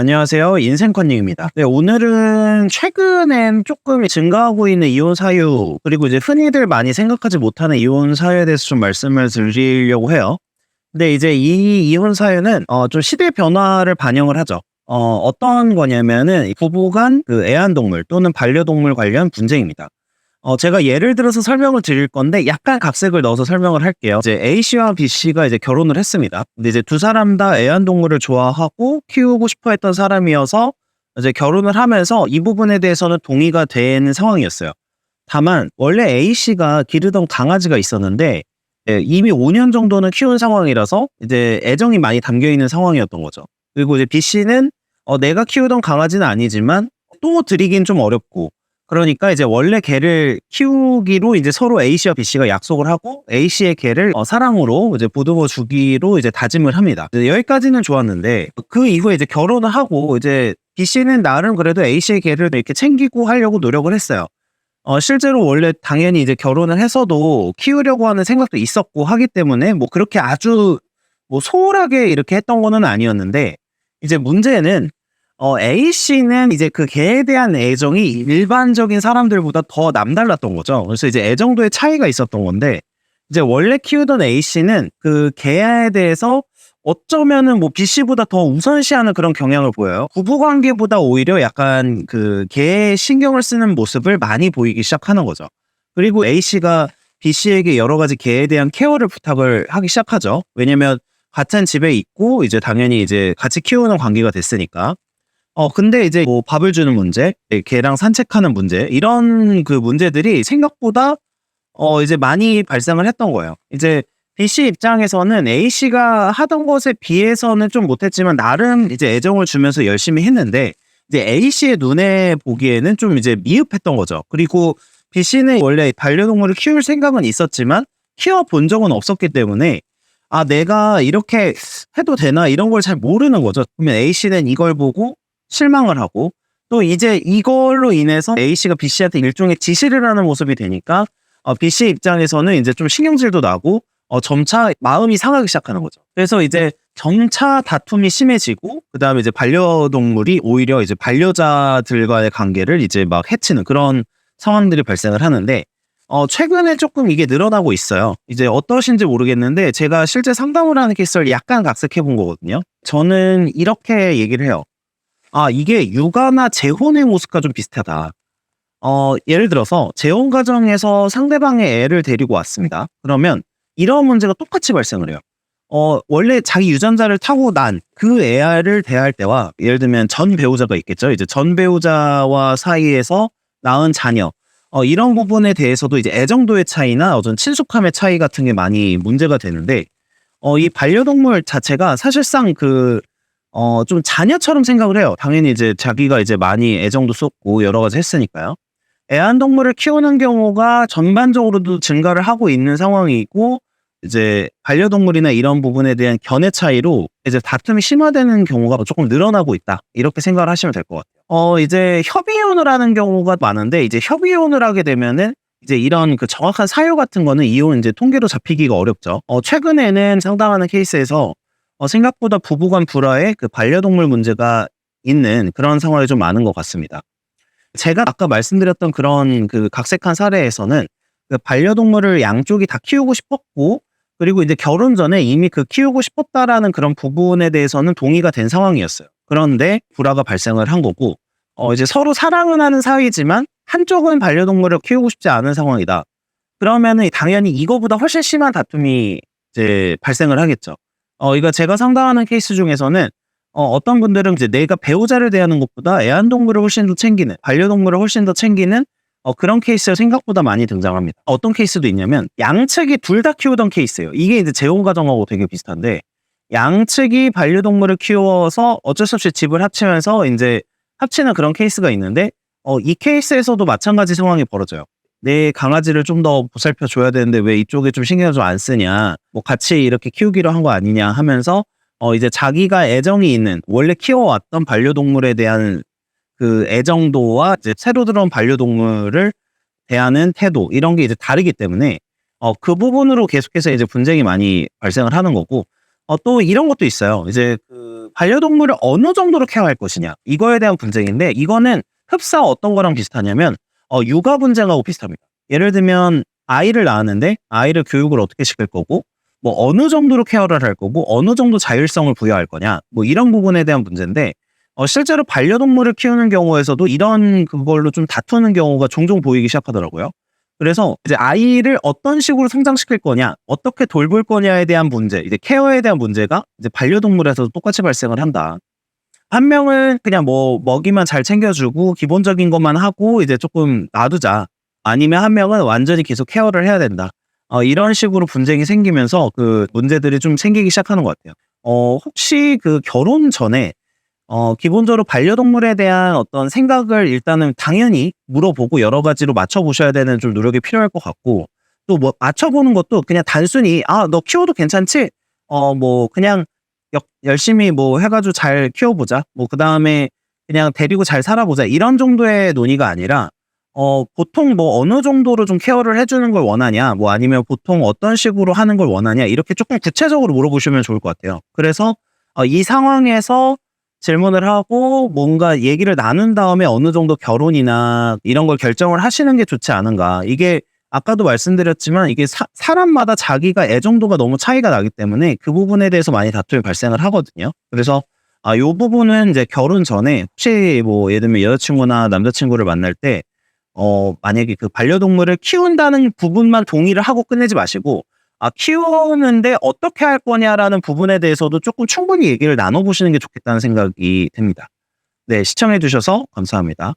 안녕하세요. 인생컨닝입니다. 네, 오늘은 최근엔 조금 증가하고 있는 이혼 사유, 그리고 이제 흔히들 많이 생각하지 못하는 이혼 사유에 대해서 좀 말씀을 드리려고 해요. 근데 이제 이 이혼 사유는 좀 시대 변화를 반영을 하죠. 어떤 거냐면은 부부 간 그 애완동물 또는 반려동물 관련 분쟁입니다. 제가 예를 들어서 설명을 드릴 건데 약간 각색을 넣어서 설명을 할게요. 이제 A씨와 B씨가 이제 결혼을 했습니다. 근데 이제 두 사람 다 애완동물을 좋아하고 키우고 싶어 했던 사람이어서 이제 결혼을 하면서 이 부분에 대해서는 동의가 되는 상황이었어요. 다만 원래 A씨가 기르던 강아지가 있었는데 이미 5년 정도는 키운 상황이라서 이제 애정이 많이 담겨 있는 상황이었던 거죠. 그리고 이제 B씨는 내가 키우던 강아지는 아니지만 또 드리긴 좀 어렵고, 그러니까 이제 원래 개를 키우기로 이제 서로 A씨와 B씨가 약속을 하고 A씨의 개를 사랑으로 이제 보듬어 주기로 이제 다짐을 합니다. 이제 여기까지는 좋았는데 그 이후에 이제 결혼을 하고 이제 B씨는 나름 그래도 A씨의 개를 이렇게 챙기고 하려고 노력을 했어요. 실제로 원래 당연히 이제 결혼을 해서도 키우려고 하는 생각도 있었고 하기 때문에 뭐 그렇게 아주 뭐 소홀하게 이렇게 했던 거는 아니었는데, 이제 문제는 A씨는 이제 그 개에 대한 애정이 일반적인 사람들보다 더 남달랐던 거죠. 그래서 이제 애정도의 차이가 있었던 건데, 이제 원래 키우던 A씨는 그 개에 대해서 어쩌면은 뭐 B씨보다 더 우선시하는 그런 경향을 보여요. 부부관계보다 오히려 약간 그 개에 신경을 쓰는 모습을 많이 보이기 시작하는 거죠. 그리고 A씨가 B씨에게 여러 가지 개에 대한 케어를 부탁을 하기 시작하죠. 왜냐면 같은 집에 있고 이제 당연히 이제 같이 키우는 관계가 됐으니까. 근데 이제 뭐 밥을 주는 문제, 개랑 산책하는 문제, 이런 그 문제들이 생각보다 이제 많이 발생을 했던 거예요. 이제 B씨 입장에서는 A씨가 하던 것에 비해서는 좀 못했지만 나름 이제 애정을 주면서 열심히 했는데, 이제 A씨의 눈에 보기에는 좀 이제 미흡했던 거죠. 그리고 B씨는 원래 반려동물을 키울 생각은 있었지만 키워본 적은 없었기 때문에 내가 이렇게 해도 되나 이런 걸 잘 모르는 거죠. 그러면 A씨는 이걸 보고 실망을 하고, 또 이제 이걸로 인해서 A씨가 B씨한테 일종의 지시를 하는 모습이 되니까 B씨 입장에서는 이제 좀 신경질도 나고 점차 마음이 상하기 시작하는 거죠. 그래서 이제 점차 다툼이 심해지고, 그다음에 이제 반려동물이 오히려 이제 반려자들과의 관계를 이제 막 해치는 그런 상황들이 발생을 하는데, 최근에 조금 이게 늘어나고 있어요. 이제 어떠신지 모르겠는데 제가 실제 상담을 하는 케이스를 약간 각색해 본 거거든요. 저는 이렇게 얘기를 해요. 이게 육아나 재혼의 모습과 좀 비슷하다. 예를 들어서 재혼 과정에서 상대방의 애를 데리고 왔습니다. 그러면 이런 문제가 똑같이 발생을 해요. 원래 자기 유전자를 타고 난 그 애를 대할 때와, 예를 들면 전 배우자가 있겠죠. 이제 전 배우자와 사이에서 낳은 자녀, 이런 부분에 대해서도 이제 애정도의 차이나 어떤 친숙함의 차이 같은 게 많이 문제가 되는데, 이 반려동물 자체가 사실상 좀 자녀처럼 생각을 해요. 당연히 이제 자기가 이제 많이 애정도 쏟고 여러 가지 했으니까요. 애완동물을 키우는 경우가 전반적으로도 증가를 하고 있는 상황이고, 이제 반려동물이나 이런 부분에 대한 견해 차이로 이제 다툼이 심화되는 경우가 조금 늘어나고 있다, 이렇게 생각을 하시면 될 것 같아요. 이제 협의혼을 하는 경우가 많은데, 이제 협의혼을 하게 되면은 이제 이런 그 정확한 사유 같은 거는 이혼 이제 통계로 잡히기가 어렵죠. 최근에는 상담하는 케이스에서 생각보다 부부 간 불화에 그 반려동물 문제가 있는 그런 상황이 좀 많은 것 같습니다. 제가 아까 말씀드렸던 그런 그 각색한 사례에서는 그 반려동물을 양쪽이 다 키우고 싶었고, 그리고 이제 결혼 전에 이미 그 키우고 싶었다라는 그런 부분에 대해서는 동의가 된 상황이었어요. 그런데 불화가 발생을 한 거고, 이제 서로 사랑은 하는 사이지만 한쪽은 반려동물을 키우고 싶지 않은 상황이다. 그러면은 당연히 이거보다 훨씬 심한 다툼이 이제 발생을 하겠죠. 이거 제가 상담하는 케이스 중에서는 어떤 분들은 이제 내가 배우자를 대하는 것보다 애완동물을 훨씬 더 챙기는, 반려동물을 훨씬 더 챙기는 그런 케이스가 생각보다 많이 등장합니다. 어떤 케이스도 있냐면 양측이 둘 다 키우던 케이스예요. 이게 이제 재혼 가정하고 되게 비슷한데, 양측이 반려동물을 키워서 어쩔 수 없이 집을 합치면서 이제 합치는 그런 케이스가 있는데, 이 케이스에서도 마찬가지 상황이 벌어져요. 내 강아지를 좀 더 보살펴 줘야 되는데 왜 이쪽에 좀 신경을 좀 안 쓰냐, 뭐 같이 이렇게 키우기로 한 거 아니냐 하면서 이제 자기가 애정이 있는 원래 키워왔던 반려동물에 대한 그 애정도와 이제 새로 들어온 반려동물을 대하는 태도, 이런 게 이제 다르기 때문에 그 부분으로 계속해서 이제 분쟁이 많이 발생을 하는 거고, 또 이런 것도 있어요. 이제 그 반려동물을 어느 정도로 케어할 것이냐 이거에 대한 분쟁인데 이거는 흡사 어떤 거랑 비슷하냐면 육아 분쟁하고 비슷합니다. 예를 들면 아이를 낳았는데 아이를 교육을 어떻게 시킬 거고 뭐 어느 정도로 케어를 할 거고 어느 정도 자율성을 부여할 거냐 뭐 이런 부분에 대한 문제인데 실제로 반려동물을 키우는 경우에서도 이런 그걸로 좀 다투는 경우가 종종 보이기 시작하더라고요. 그래서 이제 아이를 어떤 식으로 성장시킬 거냐, 어떻게 돌볼 거냐에 대한 문제, 이제 케어에 대한 문제가 이제 반려동물에서도 똑같이 발생을 한다. 한 명은 그냥 뭐 먹이만 잘 챙겨주고 기본적인 것만 하고 이제 조금 놔두자. 아니면 한 명은 완전히 계속 케어를 해야 된다. 이런 식으로 분쟁이 생기면서 그 문제들이 좀 생기기 시작하는 것 같아요. 혹시 그 결혼 전에 기본적으로 반려동물에 대한 어떤 생각을 일단은 당연히 물어보고 여러 가지로 맞춰보셔야 되는 좀 노력이 필요할 것 같고, 또 뭐 맞춰보는 것도 그냥 단순히, 너 키워도 괜찮지? 뭐 그냥 열심히 뭐 해가지고 잘 키워보자. 뭐 그 다음에 그냥 데리고 잘 살아보자. 이런 정도의 논의가 아니라, 보통 뭐 어느 정도로 좀 케어를 해주는 걸 원하냐, 뭐 아니면 보통 어떤 식으로 하는 걸 원하냐, 이렇게 조금 구체적으로 물어보시면 좋을 것 같아요. 그래서 이 상황에서 질문을 하고 뭔가 얘기를 나눈 다음에 어느 정도 결혼이나 이런 걸 결정을 하시는 게 좋지 않은가. 이게 아까도 말씀드렸지만 이게 사람마다 자기가 애정도가 너무 차이가 나기 때문에 그 부분에 대해서 많이 다툼이 발생을 하거든요. 그래서 요 부분은 이제 결혼 전에 혹시 뭐 예를 들면 여자친구나 남자친구를 만날 때 만약에 그 반려동물을 키운다는 부분만 동의를 하고 끝내지 마시고 키우는데 어떻게 할 거냐라는 부분에 대해서도 조금 충분히 얘기를 나눠보시는 게 좋겠다는 생각이 듭니다. 네, 시청해 주셔서 감사합니다.